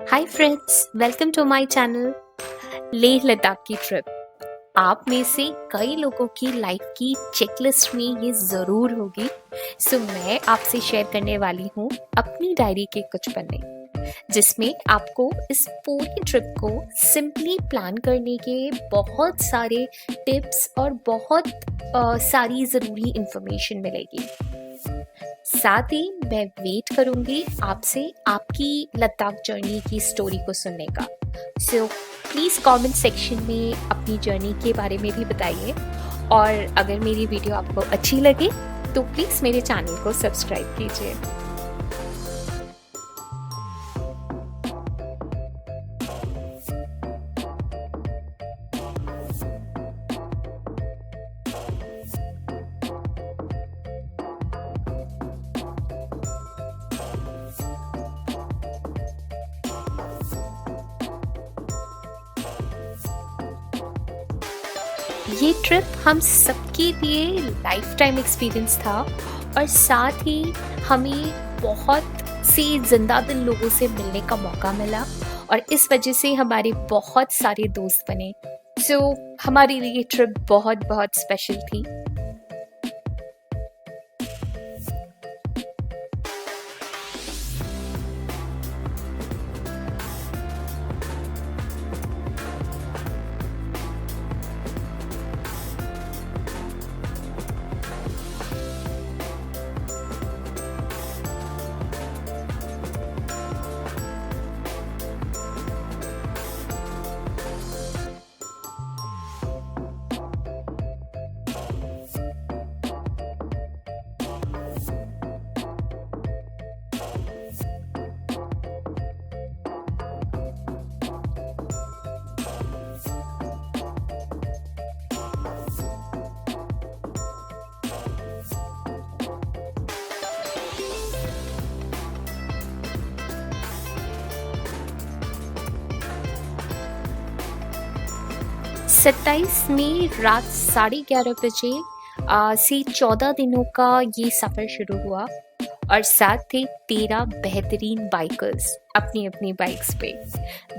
Hi friends, welcome to my channel. Leh Ladakh की trip आप में से कई लोगों की लाइफ की चेकलिस्ट में ये ज़रूर होगी। सो मैं आपसे शेयर करने वाली हूँ अपनी डायरी के कुछ पन्ने, जिसमें आपको इस पूरी ट्रिप को सिंपली प्लान करने के बहुत सारे टिप्स और बहुत सारी ज़रूरी इंफॉर्मेशन मिलेगी। साथ ही मैं वेट करूंगी आपसे आपकी लद्दाख जर्नी की स्टोरी को सुनने का। सो प्लीज़ कमेंट सेक्शन में अपनी जर्नी के बारे में भी बताइए, और अगर मेरी वीडियो आपको अच्छी लगे तो प्लीज़ मेरे चैनल को सब्सक्राइब कीजिए। ये ट्रिप हम सबके लिए लाइफ टाइम एक्सपीरियंस था, और साथ ही हमें बहुत से जिंदा दिल लोगों से मिलने का मौका मिला, और इस वजह से हमारे बहुत सारे दोस्त बने। सो हमारे लिए ये ट्रिप बहुत बहुत स्पेशल थी। 27 मई रात 11:30 बजे से 14 दिनों का ये सफ़र शुरू हुआ, और साथ थे 13 बेहतरीन बाइकर्स अपनी अपनी बाइक्स पे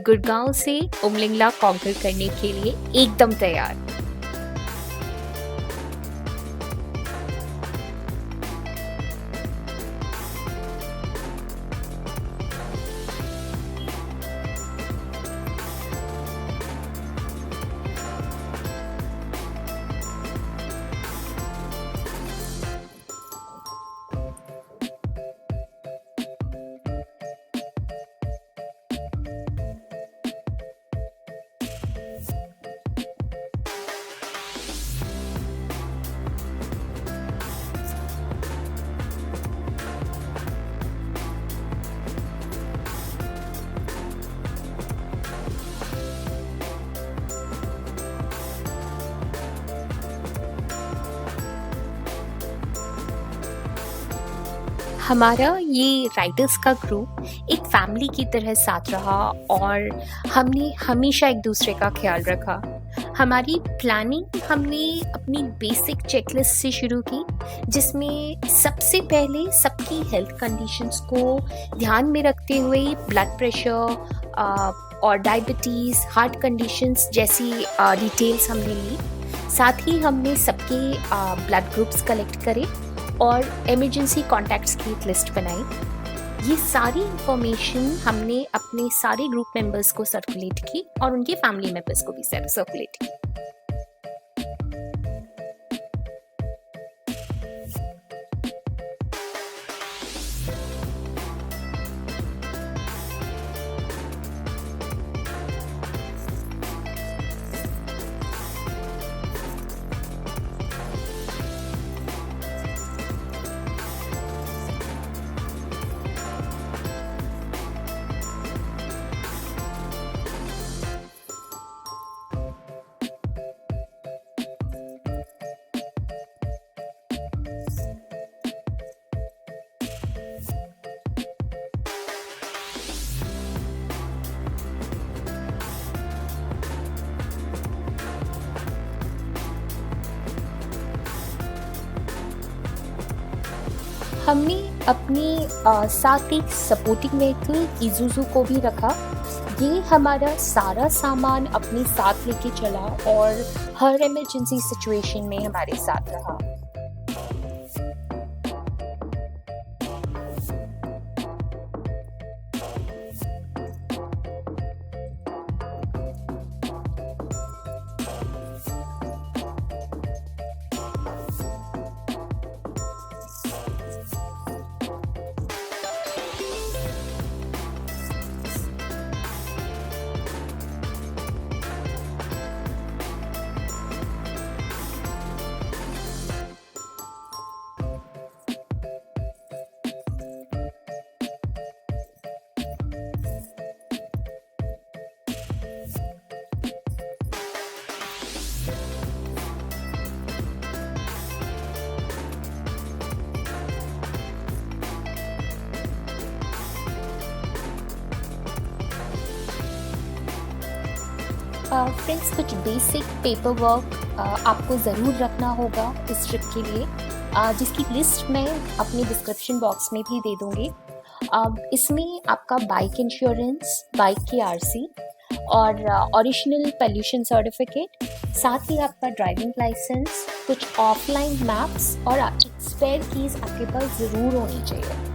गुड़गांव से उमलिंगला कॉन्कर करने के लिए एकदम तैयार। हमारा ये राइडर्स का ग्रुप एक फैमिली की तरह साथ रहा, और हमने हमेशा एक दूसरे का ख्याल रखा। हमारी प्लानिंग हमने अपनी बेसिक चेकलिस्ट से शुरू की, जिसमें सबसे पहले सबकी हेल्थ कंडीशंस को ध्यान में रखते हुए ब्लड प्रेशर और डायबिटीज़, हार्ट कंडीशंस जैसी डिटेल्स हमने ली। साथ ही हमने सबके ब्लड ग्रुप्स कलेक्ट करे और इमरजेंसी कॉन्टैक्ट्स की एक लिस्ट बनाई। ये सारी इंफॉर्मेशन हमने अपने सारे ग्रुप मेंबर्स को सर्कुलेट की, और उनके फैमिली मेंबर्स को भी सर्कुलेट की। हमने अपनी साथ एक सपोर्टिंग व्हीकल इज़ुज़ू को भी रखा। ये हमारा सारा सामान अपने साथ लेके चला और हर इमरजेंसी सिचुएशन में हमारे साथ रहा। फ्रेंड्स, कुछ बेसिक पेपर वर्क आपको ज़रूर रखना होगा इस ट्रिप के लिए, जिसकी लिस्ट मैं अपने डिस्क्रिप्शन बॉक्स में भी दे दूँगी। इसमें आपका बाइक इंश्योरेंस, बाइक की आरसी और ओरिजिनल पोल्यूशन सर्टिफिकेट, साथ ही आपका ड्राइविंग लाइसेंस, कुछ ऑफलाइन मैप्स और स्पेयर कीज़ आपके पास ज़रूर होनी चाहिए।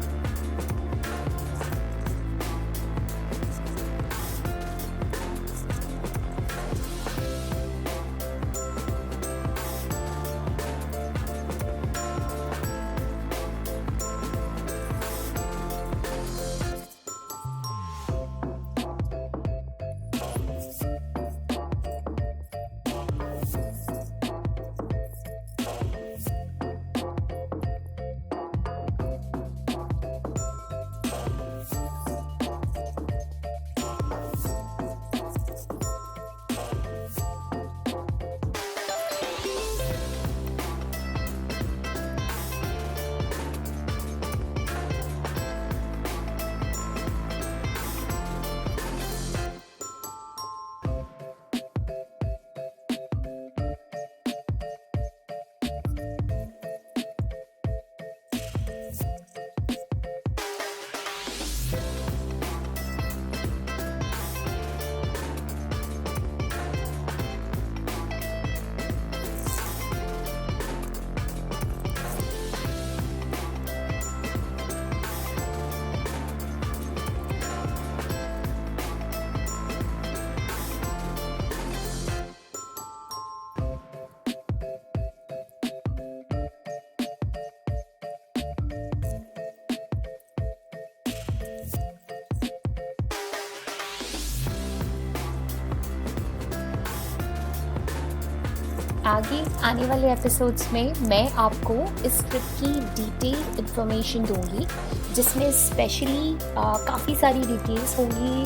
आगे आने वाले एपिसोड्स में मैं आपको इस ट्रिप की डिटेल इन्फॉर्मेशन दूंगी, जिसमें स्पेशली काफ़ी सारी डिटेल्स होंगी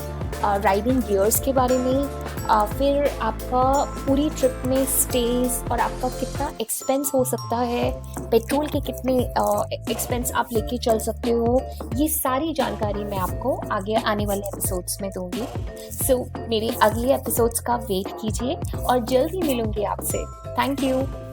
राइडिंग गियर्स के बारे में, फिर आपका पूरी ट्रिप में स्टेज और आपका कितना एक्सपेंस हो सकता है, पेट्रोल के कितने एक्सपेंस आप लेके चल सकते हो, ये सारी जानकारी मैं आपको आगे आने वाले एपिसोड्स में दूंगी। सो मेरे अगले एपिसोड्स का वेट कीजिए और जल्द ही मिलूंगी आपसे। Thank you.